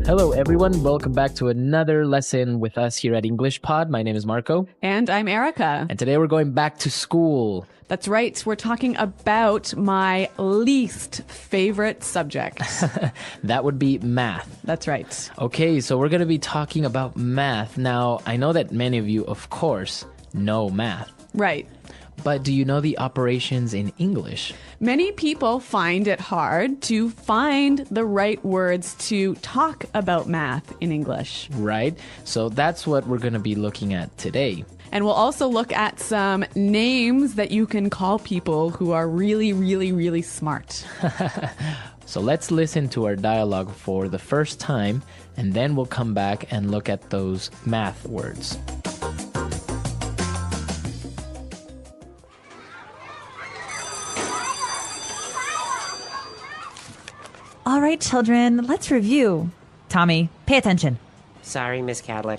Hello, everyone. Welcome back to another lesson with us here at English Pod. My name is Marco. And I'm Erica. And today we're going back to school. That's right. We're talking about my least favorite subject. That would be math. That's right. Okay, so we're going to be talking about math. Now, I know that many of you, of course, know math. Right. But do you know the operations in English? Many people find it hard to find the right words to talk about math in English. Right? So that's what we're going to be looking at today. And we'll also look at some names that you can call people who are really, really, really smart. So let's listen to our dialogue for the first time, and then we'll come back and look at those math words. All right, children, let's review. Tommy, pay attention. Sorry, Miss Cadlick.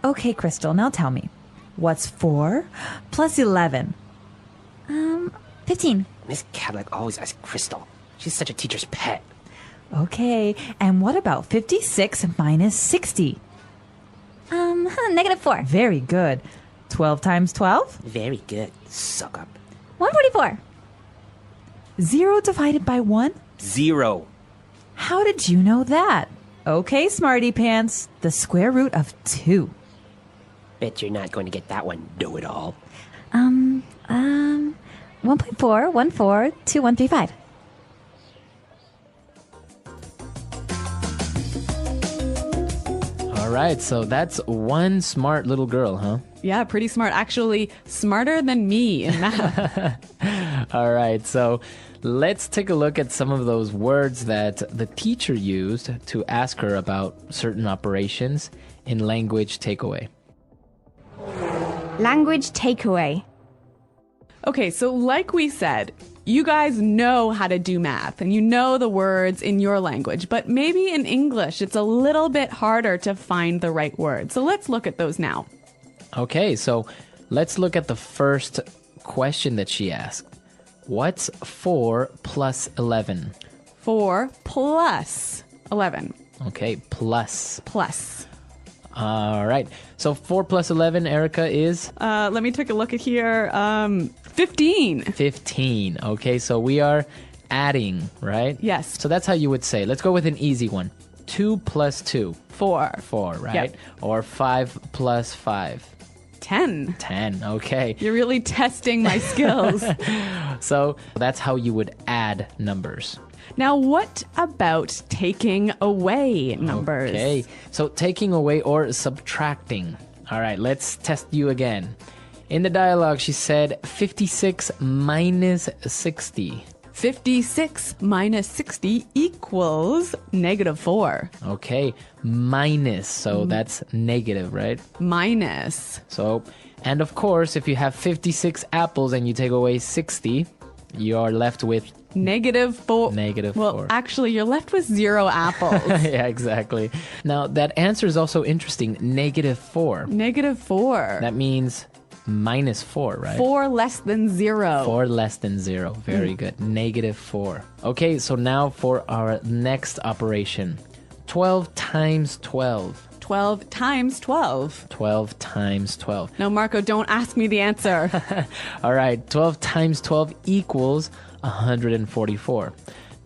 Okay, Crystal, now tell me. What's 4 plus 11? 15. Miss Cadlick always asks Crystal. She's such a teacher's pet. Okay, and what about 56 minus 60? -4. Very good. 12 times 12? Very good. Suck up. 144. 0 divided by 1? 0. How did you know that? Okay, smarty pants, the square root of 2. Bet you're not going to get that one, know-it-all. 1.4142135. All right, so that's one smart little girl, huh? Yeah, pretty smart. Actually, smarter than me in math. All right, so let's take a look at some of those words that the teacher used to ask her about certain operations in language takeaway. Language takeaway. Okay, so like we said, you guys know how to do math and you know the words in your language, but maybe in English it's a little bit harder to find the right words. So let's look at those now. Okay, so let's look at the first question that she asked. What's 4 plus 11? 4 plus 11. Okay, plus. Plus. All right. So 4 plus 11, Erica, is? Let me take a look at here. 15. 15. Okay, so we are adding, right? Yes. So that's how you would say. Let's go with an easy one. 2 plus 2. 4. 4, right? Yep. Or 5 plus 5. 10. 10. Okay. You're really testing my skills. So that's how you would add numbers. Now, what about taking away numbers? Okay. So taking away or subtracting. All right, let's test you again. In the dialogue, she said 56 minus 60. 56 minus 60 equals -4. Okay, minus. So that's negative, right? Minus. So, and of course, if you have 56 apples and you take away 60, you're left with -4. -4. Well, actually, you're left with 0 apples. Yeah, exactly. Now, that answer is also interesting. -4. -4. That means -4, right? 4 less than 0. 4 less than 0. Very good. -4. Okay, so now for our next operation. 12 times 12. 12 times 12. 12 times 12. No, Marco, don't ask me the answer. All right, 12 times 12 equals 144.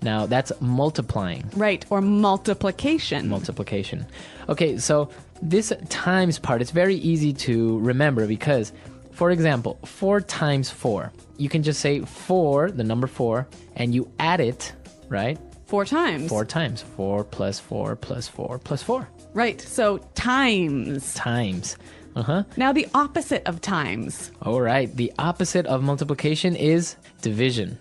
Now, that's multiplying. Right, or multiplication. Multiplication. Okay, so this times part, it's very easy to remember because, for example, 4 times 4. You can just say 4, the number 4, and you add it, right? 4 times. 4 times. 4 plus 4 plus 4 plus 4. Right, so times. Times. Now the opposite of times. All right, the opposite of multiplication is division.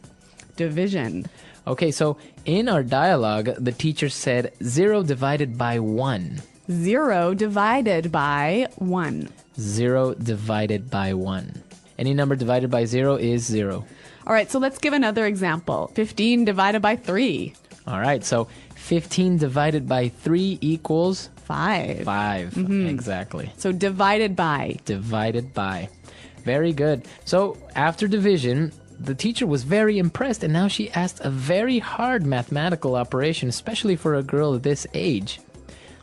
Division. Okay, so in our dialogue, the teacher said 0 divided by 1. 0 divided by 1. 0 divided by 1. Any number divided by 0 is 0. All right, so let's give another example. 15 divided by 3. All right, so 15 divided by 3 equals 5. 5. Exactly. So divided by. Divided by. Very good. So after division, the teacher was very impressed, and now she asked a very hard mathematical operation, especially for a girl this age.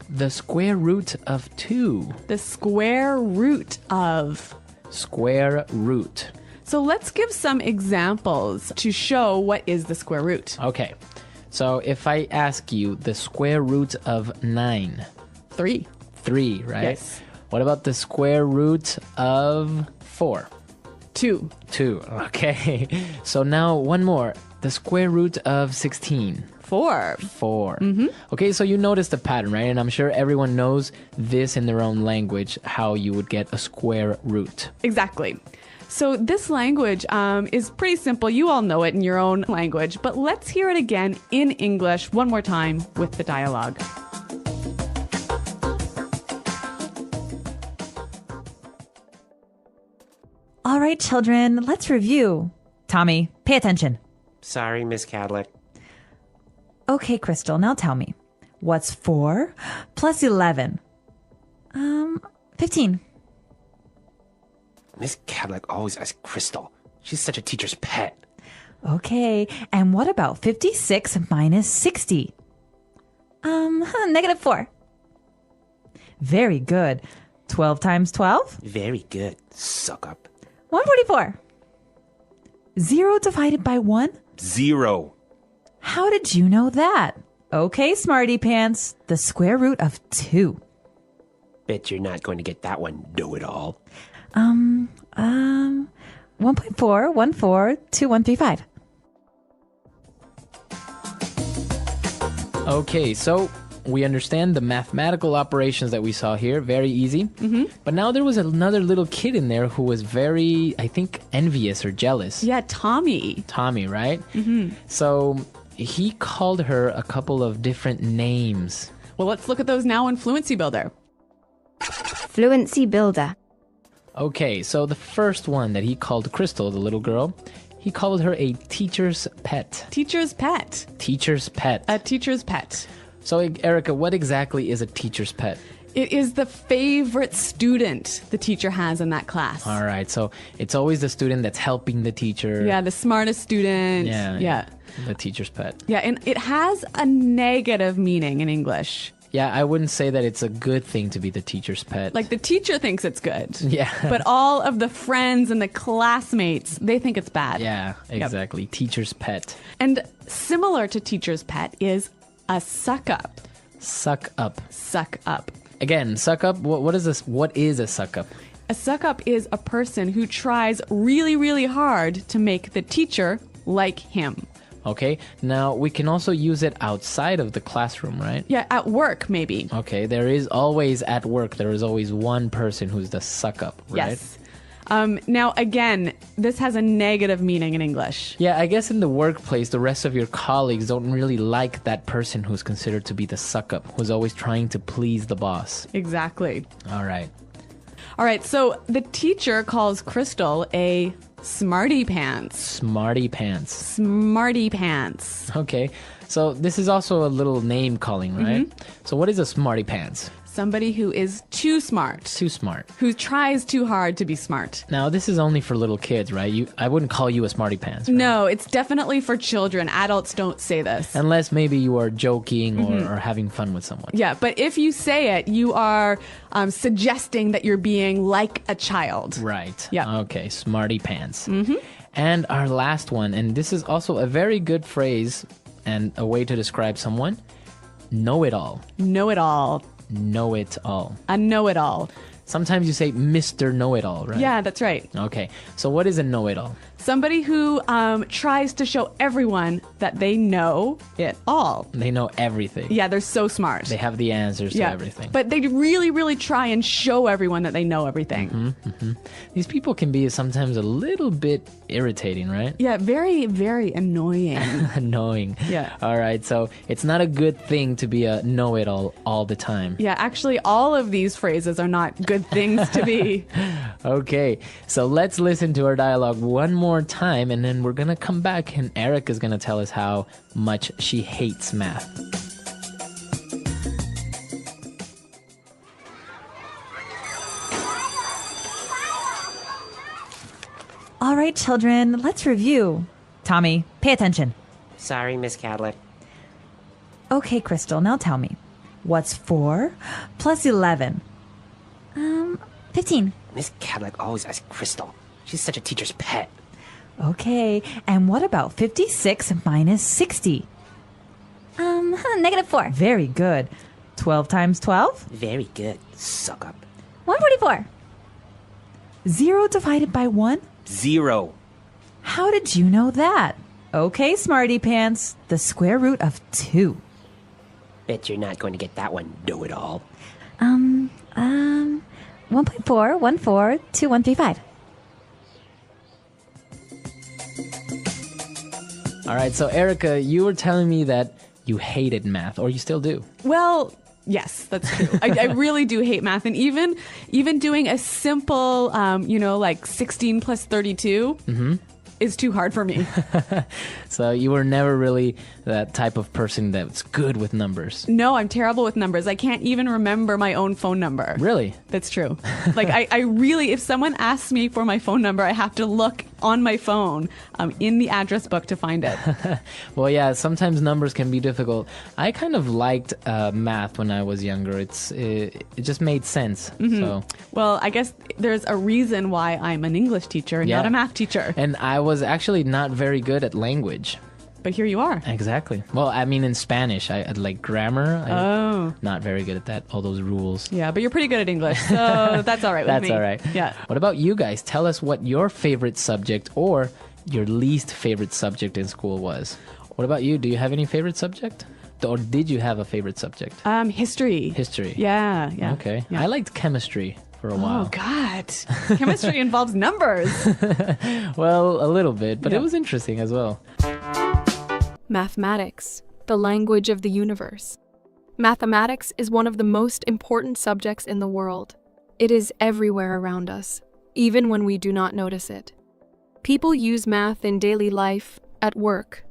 The square root of 2. The square root of. Square root. So let's give some examples to show what is the square root. Okay, so if I ask you the square root of 9. 3. 3, right? Yes. What about the square root of 4? 2. 2. Okay. So now one more. The square root of 16. 4. 4. Okay, so you notice the pattern, right? And I'm sure everyone knows this in their own language, how you would get a square root. Exactly. So this language is pretty simple. You all know it in your own language, but let's hear it again in English one more time with the dialogue. All right, children, let's review. Tommy, pay attention. Sorry, Miss Cadlick. Okay, Crystal, now tell me. What's 4 plus 11? 15. Miss Cadlick always asks Crystal. She's such a teacher's pet. Okay, and what about 56 minus 60? Negative 4. Very good. 12 times 12? Very good. Suck up. 144. 0 divided by 1? 0. How did you know that? Okay, smarty pants. The square root of 2. Bet you're not going to get that one, know-it-all. 1.4142135. Okay, so we understand the mathematical operations that we saw here. Very easy. But now there was another little kid in there who was very, I think, envious or jealous. Yeah, Tommy. Tommy, right? So he called her a couple of different names. Well, let's look at those now in Fluency Builder. Fluency Builder. Okay, so the first one that he called Crystal, the little girl, he called her a teacher's pet. Teacher's pet. Teacher's pet. A teacher's pet. So, Erica, what exactly is a teacher's pet? It is the favorite student the teacher has in that class. All right, so it's always the student that's helping the teacher. Yeah, the smartest student. Yeah. The teacher's pet. Yeah, and it has a negative meaning in English. Yeah, I wouldn't say that it's a good thing to be the teacher's pet. Like the teacher thinks it's good. Yeah. But all of the friends and the classmates, they think it's bad. Yeah, exactly. Teacher's pet. And similar to teacher's pet is a suck up. Suck up. Suck up. Again, suck up. What is this? What is a suck up? A suck up is a person who tries really, really hard to make the teacher like him. Okay, now we can also use it outside of the classroom, right? Yeah, at work, maybe. Okay, there is always at work, there is always one person who's the suck up, right? Yes. Now, again, this has a negative meaning in English. Yeah, I guess in the workplace, the rest of your colleagues don't really like that person who's considered to be the suck up, who's always trying to please the boss. Exactly. All right. All right, so the teacher calls Crystal a smarty pants. Smarty pants. Smarty pants. Okay, so this is also a little name calling, right? So what is a smarty pants? Somebody who is too smart. Too smart. Who tries too hard to be smart. Now, this is only for little kids, right? I wouldn't call you a smarty pants, right? No, it's definitely for children. Adults don't say this. Unless maybe you are joking or having fun with someone. Yeah, but if you say it, you are suggesting that you're being like a child. Right. Yeah. Okay, smarty pants. And our last one, and this is also a very good phrase and a way to describe someone, know-it-all. Know-it-all. Know-it-all. A know-it-all. Sometimes you say Mr. Know-it-all, right? Yeah, that's right. Okay, so what is a know-it-all? Somebody who tries to show everyone that they know it all. They know everything. Yeah, they're so smart. They have the answers to everything. But they really, really try and show everyone that they know everything. These people can be sometimes a little bit irritating, right? Yeah, very, very annoying. Annoying. Yeah. All right, so it's not a good thing to be a know-it-all all the time. Yeah, actually, all of these phrases are not good things to be. Okay, so let's listen to our dialogue one more time, and then we're gonna come back and Eric is gonna tell us how much she hates math. All right, children, let's review. Tommy, pay attention. Sorry, Miss Cadlick. Okay, Crystal, now tell me. What's 4 plus 11? 15. Miss Cadlick always asks Crystal. She's such a teacher's pet. Okay, and what about 56 minus 60? -4. Very good. 12 times 12? Very good. Suck up. 144. 0 divided by 1? 0. How did you know that? Okay, smarty pants, the square root of 2. Bet you're not going to get that one, know-it-all. 1.4, 1.4, 2, 135. All right, so Erica, you were telling me that you hated math, or you still do. Well, yes, that's true. I really do hate math, and even doing a simple, like 16 plus 32 is too hard for me. So you were never really that type of person that's good with numbers. No, I'm terrible with numbers. I can't even remember my own phone number. Really? That's true. Like, I really, if someone asks me for my phone number, I have to look on my phone in the address book to find it. Well, yeah, sometimes numbers can be difficult. I kind of liked math when I was younger. It just made sense. So. Well, I guess there's a reason why I'm an English teacher and not a math teacher. And I was actually not very good at language. But here you are. Exactly. Well, I mean, in Spanish, I like grammar. Not very good at that, all those rules. Yeah, but you're pretty good at English, so that's all right with me. That's all right. Yeah. What about you guys? Tell us what your favorite subject or your least favorite subject in school was. What about you? Do you have any favorite subject? Or did you have a favorite subject? History. History. Yeah. Okay. Yeah. I liked chemistry for a while. Oh, God. Chemistry involves numbers. Well, a little bit, but it was interesting as well. Mathematics, the language of the universe. Mathematics is one of the most important subjects in the world. It is everywhere around us, even when we do not notice it. People use math in daily life, at work,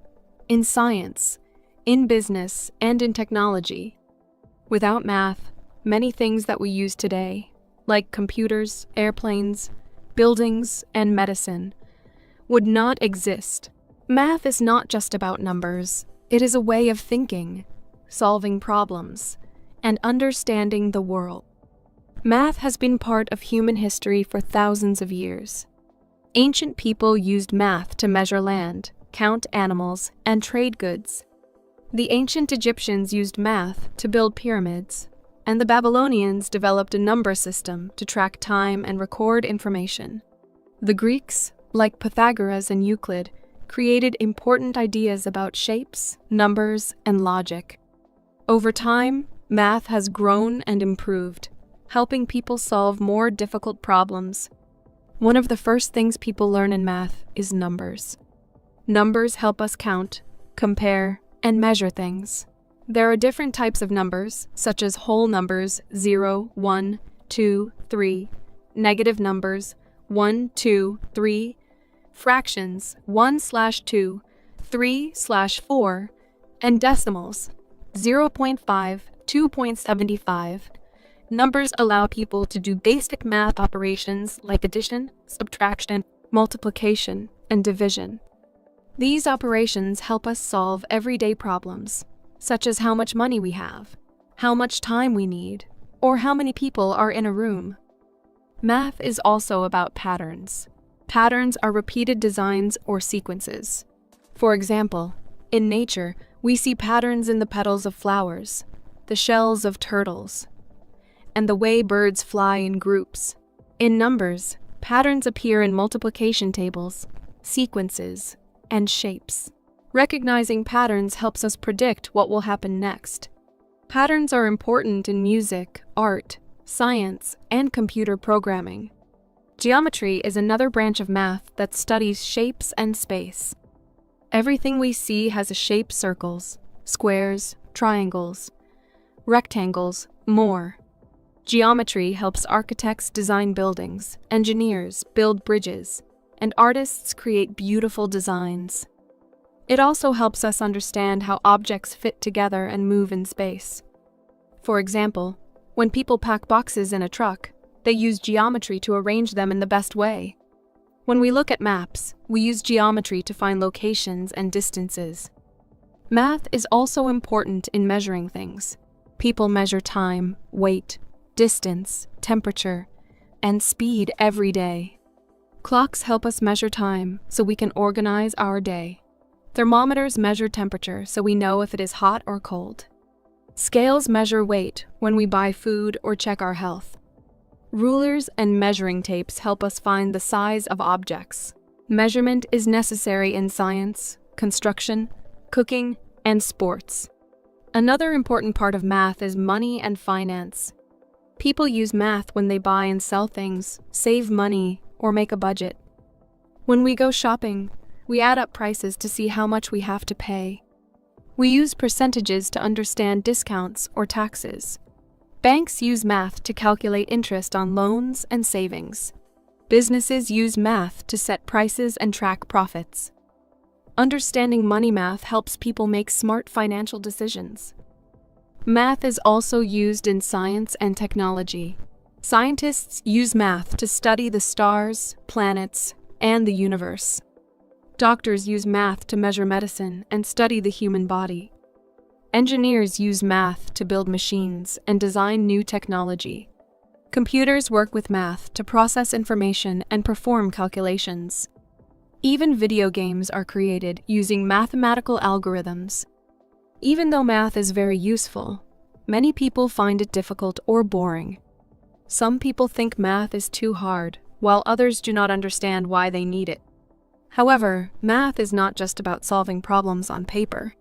in science, in business, and in technology. Without math, many things that we use today, like computers, airplanes, buildings, and medicine, would not exist. Math is not just about numbers. It is a way of thinking, solving problems, and understanding the world. Math has been part of human history for thousands of years. Ancient people used math to measure land, count animals, and trade goods. The ancient Egyptians used math to build pyramids, and the Babylonians developed a number system to track time and record information. The Greeks, like Pythagoras and Euclid, created important ideas about shapes, numbers, and logic. Over time, math has grown and improved, helping people solve more difficult problems. One of the first things people learn in math is numbers. Numbers help us count, compare, and measure things. There are different types of numbers, such as whole numbers 0, 1, 2, 3, negative numbers 1, 2, 3, fractions 1/2, 3/4, and decimals 0.5, 2.75. Numbers allow people to do basic math operations like addition, subtraction, multiplication, and division. These operations help us solve everyday problems, such as how much money we have, how much time we need, or how many people are in a room. Math is also about patterns. Patterns are repeated designs or sequences. For example, in nature, we see patterns in the petals of flowers, the shells of turtles, and the way birds fly in groups. In numbers, patterns appear in multiplication tables, sequences, and shapes. Recognizing patterns helps us predict what will happen next. Patterns are important in music, art, science, and computer programming. Geometry is another branch of math that studies shapes and space. Everything we see has a shape: circles, squares, triangles, rectangles, more. Geometry helps architects design buildings, engineers build bridges, and artists create beautiful designs. It also helps us understand how objects fit together and move in space. For example, when people pack boxes in a truck, they use geometry to arrange them in the best way. When we look at maps, we use geometry to find locations and distances. Math is also important in measuring things. People measure time, weight, distance, temperature, and speed every day. Clocks help us measure time so we can organize our day. Thermometers measure temperature so we know if it is hot or cold. Scales measure weight when we buy food or check our health. Rulers and measuring tapes help us find the size of objects. Measurement is necessary in science, construction, cooking, and sports. Another important part of math is money and finance. People use math when they buy and sell things, save money, or make a budget. When we go shopping, we add up prices to see how much we have to pay. We use percentages to understand discounts or taxes. Banks use math to calculate interest on loans and savings. Businesses use math to set prices and track profits. Understanding money math helps people make smart financial decisions. Math is also used in science and technology. Scientists use math to study the stars, planets, and the universe. Doctors use math to measure medicine and study the human body. Engineers use math to build machines and design new technology. Computers work with math to process information and perform calculations. Even video games are created using mathematical algorithms. Even though math is very useful, many people find it difficult or boring. Some people think math is too hard, while others do not understand why they need it. However, math is not just about solving problems on paper.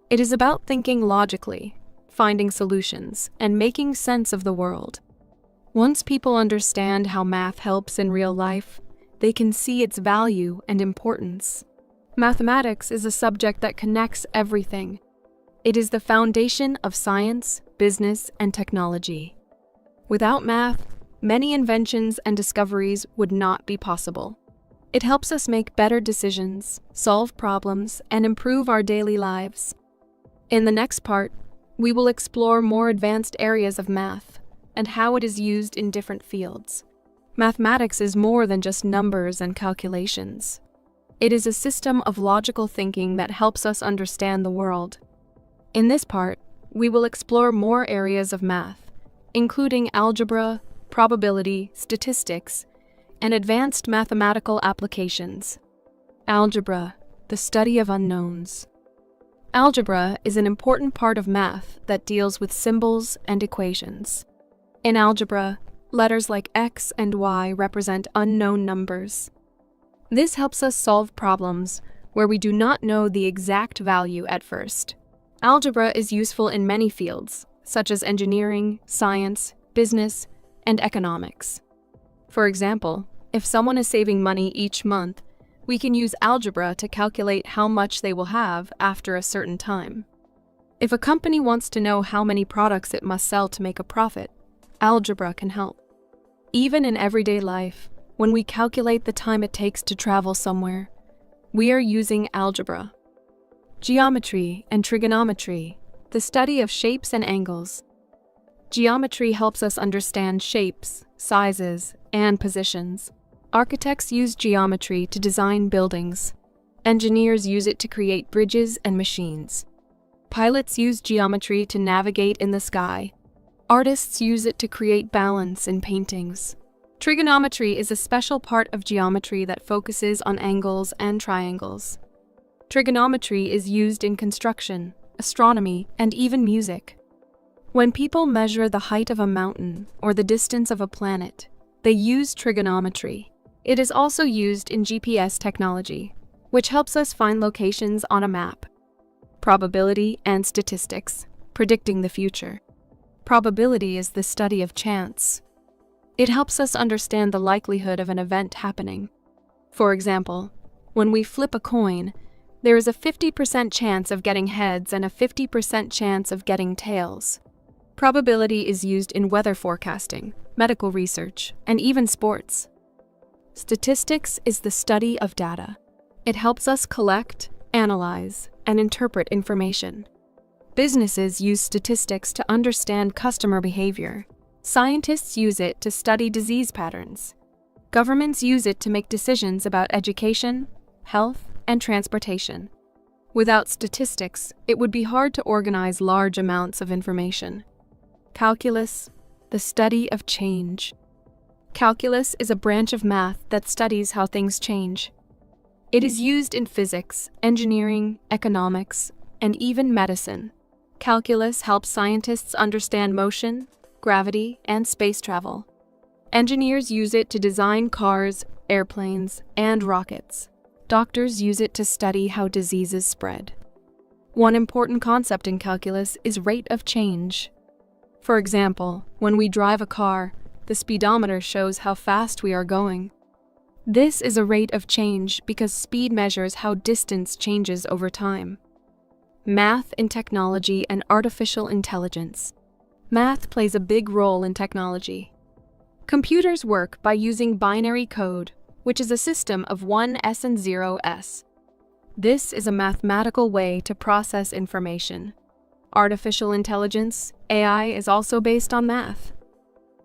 It is about thinking logically, finding solutions, and making sense of the world. Once people understand how math helps in real life, they can see its value and importance. Mathematics is a subject that connects everything. It is the foundation of science, business, and technology. Without math, many inventions and discoveries would not be possible. It helps us make better decisions, solve problems, and improve our daily lives. In the next part, we will explore more advanced areas of math and how it is used in different fields. Mathematics is more than just numbers and calculations. It is a system of logical thinking that helps us understand the world. In this part, we will explore more areas of math, including algebra, probability, statistics, and advanced mathematical applications. Algebra, the study of unknowns. Algebra is an important part of math that deals with symbols and equations. In algebra, letters like X and Y represent unknown numbers. This helps us solve problems where we do not know the exact value at first. Algebra is useful in many fields, such as engineering, science, business, and economics. For example, if someone is saving money each month, we can use algebra to calculate how much they will have after a certain time. If a company wants to know how many products it must sell to make a profit, algebra can help. Even in everyday life, when we calculate the time it takes to travel somewhere, we are using algebra. Geometry and trigonometry, the study of shapes and angles. Geometry helps us understand shapes, sizes, and positions. Architects use geometry to design buildings. Engineers use it to create bridges and machines. Pilots use geometry to navigate in the sky. Artists use it to create balance in paintings. Trigonometry is a special part of geometry that focuses on angles and triangles. Trigonometry is used in construction, astronomy, and even music. When people measure the height of a mountain or the distance of a planet, they use trigonometry. It is also used in GPS technology, which helps us find locations on a map. Probability and statistics, predicting the future. Probability is the study of chance. It helps us understand the likelihood of an event happening. For example, when we flip a coin, there is a 50% chance of getting heads and a 50% chance of getting tails. Probability is used in weather forecasting, medical research, and even sports. Statistics is the study of data. It helps us collect, analyze, and interpret information. Businesses use statistics to understand customer behavior. Scientists use it to study disease patterns. Governments use it to make decisions about education, health, and transportation. Without statistics, it would be hard to organize large amounts of information. Calculus, the study of change. Calculus is a branch of math that studies how things change. It is used in physics, engineering, economics, and even medicine. Calculus helps scientists understand motion, gravity, and space travel. Engineers use it to design cars, airplanes, and rockets. Doctors use it to study how diseases spread. One important concept in calculus is rate of change. For example, when we drive a car, the speedometer shows how fast we are going. This is a rate of change because speed measures how distance changes over time. Math in technology and artificial intelligence. Math plays a big role in technology. Computers work by using binary code, which is a system of 1s and 0s. This is a mathematical way to process information. Artificial intelligence, AI, is also based on math.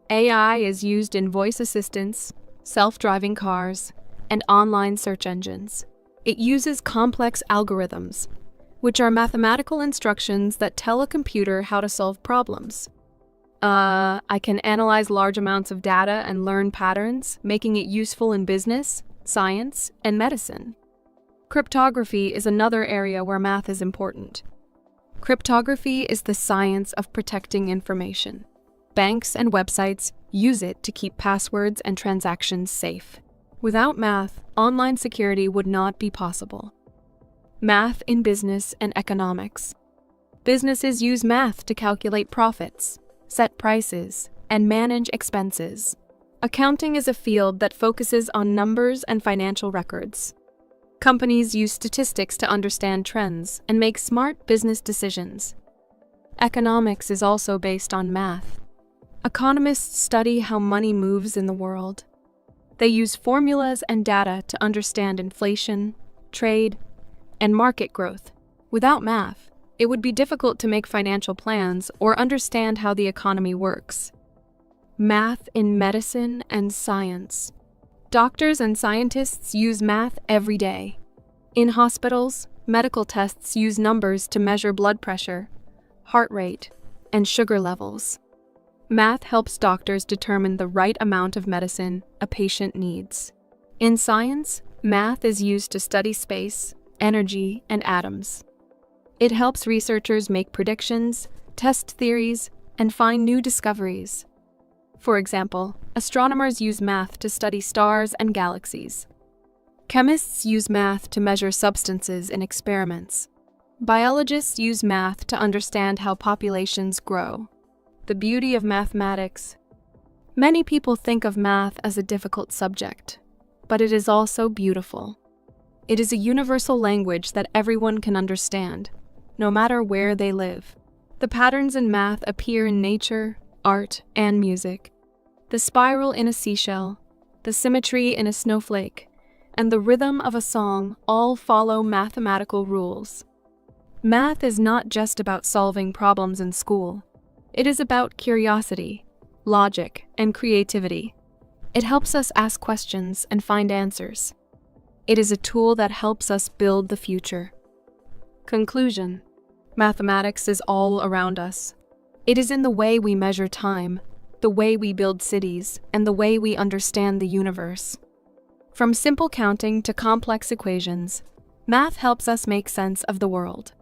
AI is used in voice assistants, self-driving cars, and online search engines. It uses complex algorithms, which are mathematical instructions that tell a computer how to solve problems. I can analyze large amounts of data and learn patterns, making it useful in business, science, and medicine. Cryptography is another area where math is important. Cryptography is the science of protecting information. Banks and websites use it to keep passwords and transactions safe. Without math, online security would not be possible. Math in business and economics. Businesses use math to calculate profits, set prices, and manage expenses. Accounting is a field that focuses on numbers and financial records. Companies use statistics to understand trends and make smart business decisions. Economics is also based on math. Economists study how money moves in the world. They use formulas and data to understand inflation, trade, and market growth. Without math, it would be difficult to make financial plans or understand how the economy works. Math in medicine and science. Doctors and scientists use math every day. In hospitals, medical tests use numbers to measure blood pressure, heart rate, and sugar levels. Math helps doctors determine the right amount of medicine a patient needs. In science, math is used to study space, energy, and atoms. It helps researchers make predictions, test theories, and find new discoveries. For example, astronomers use math to study stars and galaxies. Chemists use math to measure substances in experiments. Biologists use math to understand how populations grow. The beauty of mathematics. Many people think of math as a difficult subject, but it is also beautiful. It is a universal language that everyone can understand, no matter where they live. The patterns in math appear in nature, art, and music. The spiral in a seashell, the symmetry in a snowflake, and the rhythm of a song all follow mathematical rules. Math is not just about solving problems in school. It is about curiosity, logic, and creativity. It helps us ask questions and find answers. It is a tool that helps us build the future. Conclusion. Mathematics is all around us. It is in the way we measure time, the way we build cities, and the way we understand the universe. From simple counting to complex equations, math helps us make sense of the world.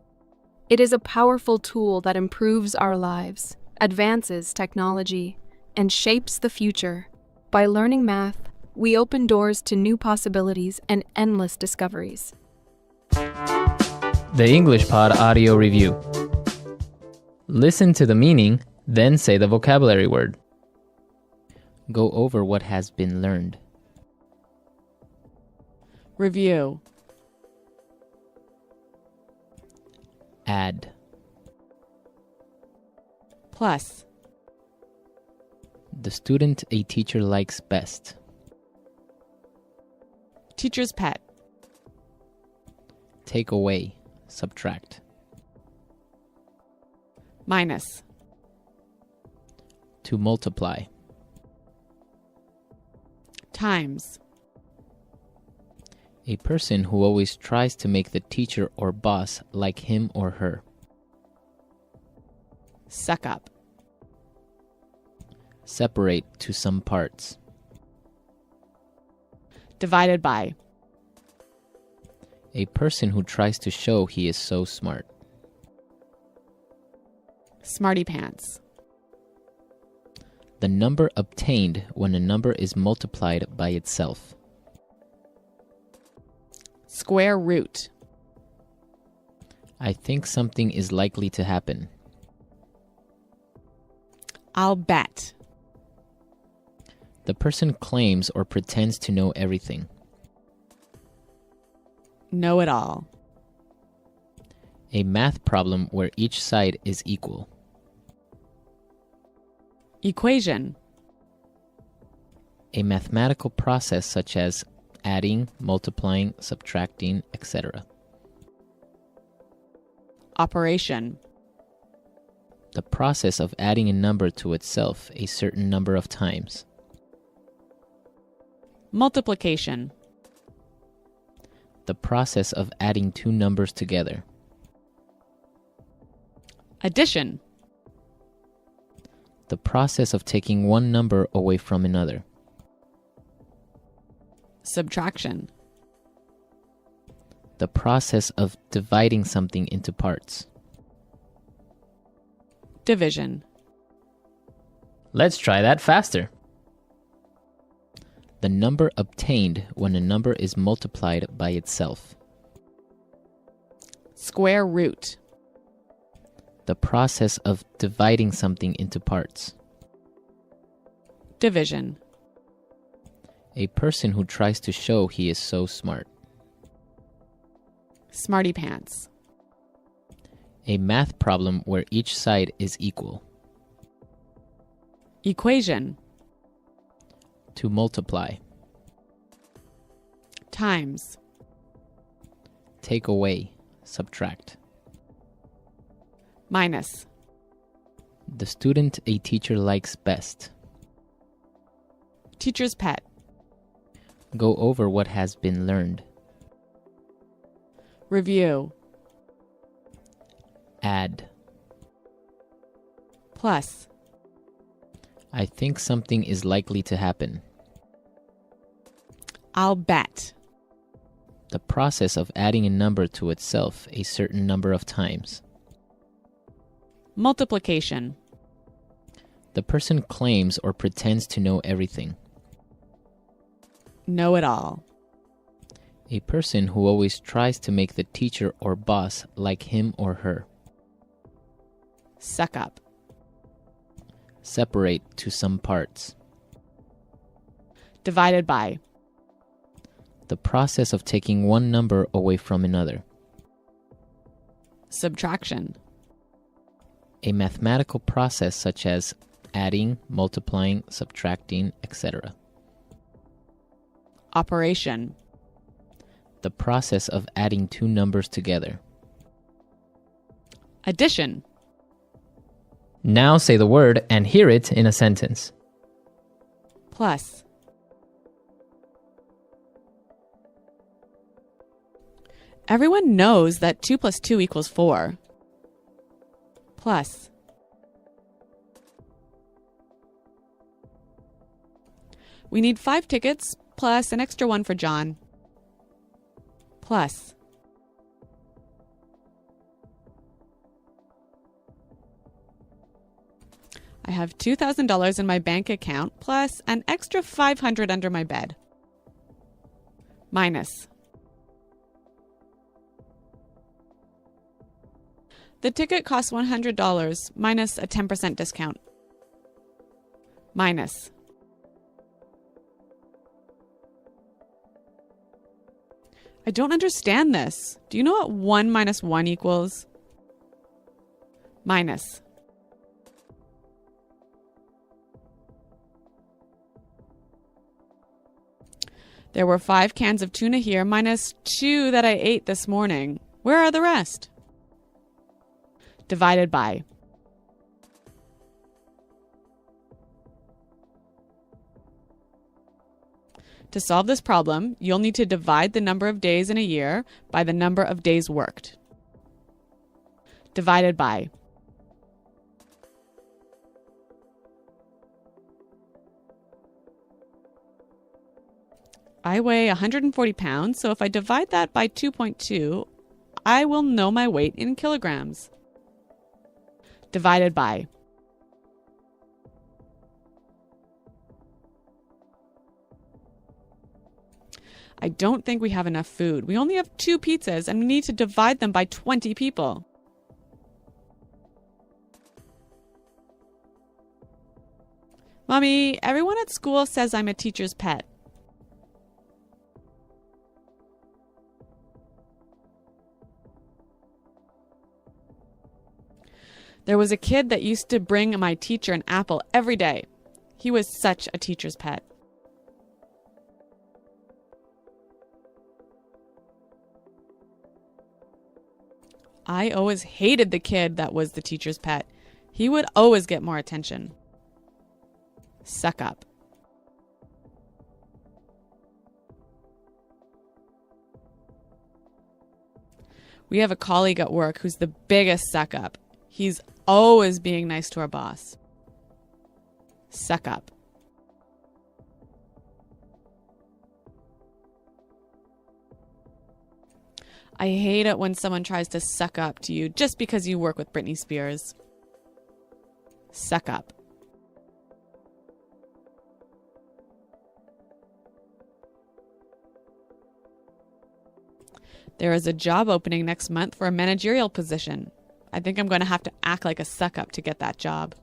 It is a powerful tool that improves our lives, advances technology, and shapes the future. By learning math, we open doors to new possibilities and endless discoveries. The English Pod Audio Review. Listen to the meaning, then say the vocabulary word. Go over what has been learned. Review. Add. Plus. The student a teacher likes best. Teacher's pet. Take away. Subtract. Minus. To multiply. Times. A person who always tries to make the teacher or boss like him or her. Suck up. Separate to some parts. Divided by. A person who tries to show he is so smart. Smarty pants. The number obtained when a number is multiplied by itself. Square root. I think something is likely to happen. I'll bet. The person claims or pretends to know everything. Know it all. A math problem where each side is equal. Equation. A mathematical process such as adding, multiplying, subtracting, etc. Operation. The process of adding a number to itself a certain number of times. Multiplication. The process of adding two numbers together. Addition. The process of taking one number away from another. Subtraction. The process of dividing something into parts. Division. Let's try that faster. The number obtained when a number is multiplied by itself. Square root. The process of dividing something into parts. Division. A person who tries to show he is so smart. Smarty pants. A math problem where each side is equal. Equation. To multiply. Times. Take away. Subtract. Minus. The student a teacher likes best. Teacher's pet. Go over what has been learned. Review. Add. Plus. I think something is likely to happen. I'll bet. The process of adding a number to itself a certain number of times. Multiplication. The person claims or pretends to know everything. Know it all. A person who always tries to make the teacher or boss like him or her. Suck up. Separate to some parts. Divided by. The process of taking one number away from another. Subtraction. A mathematical process such as adding, multiplying, subtracting, etc. Operation. The process of adding two numbers together. Addition. Now say the word and hear it in a sentence. Plus. Everyone knows that 2 plus 2 equals 4. Plus. We need 5 tickets plus an extra one for John. Plus. I have $2,000 in my bank account plus an extra $500 under my bed. Minus. The ticket costs $100 minus a 10% discount. Minus. I don't understand this. Do you know what 1 minus 1 equals? Minus. There were 5 cans of tuna here minus 2 that I ate this morning. Where are the rest? Divided by. To solve this problem, you'll need to divide the number of days in a year by the number of days worked. Divided by. I weigh 140 pounds, so if I divide that by 2.2, I will know my weight in kilograms. Divided by. I don't think we have enough food. We only have 2 pizzas and we need to divide them by 20 people. Mommy, everyone at school says I'm a teacher's pet. There was a kid that used to bring my teacher an apple every day. He was such a teacher's pet. I always hated the kid that was the teacher's pet. He would always get more attention. Suck up. We have a colleague at work who's the biggest suck up. He's always being nice to our boss. Suck up. I hate it when someone tries to suck up to you just because you work with Britney Spears. Suck up. There is a job opening next month for a managerial position. I think I'm going to have to act like a suck up to get that job.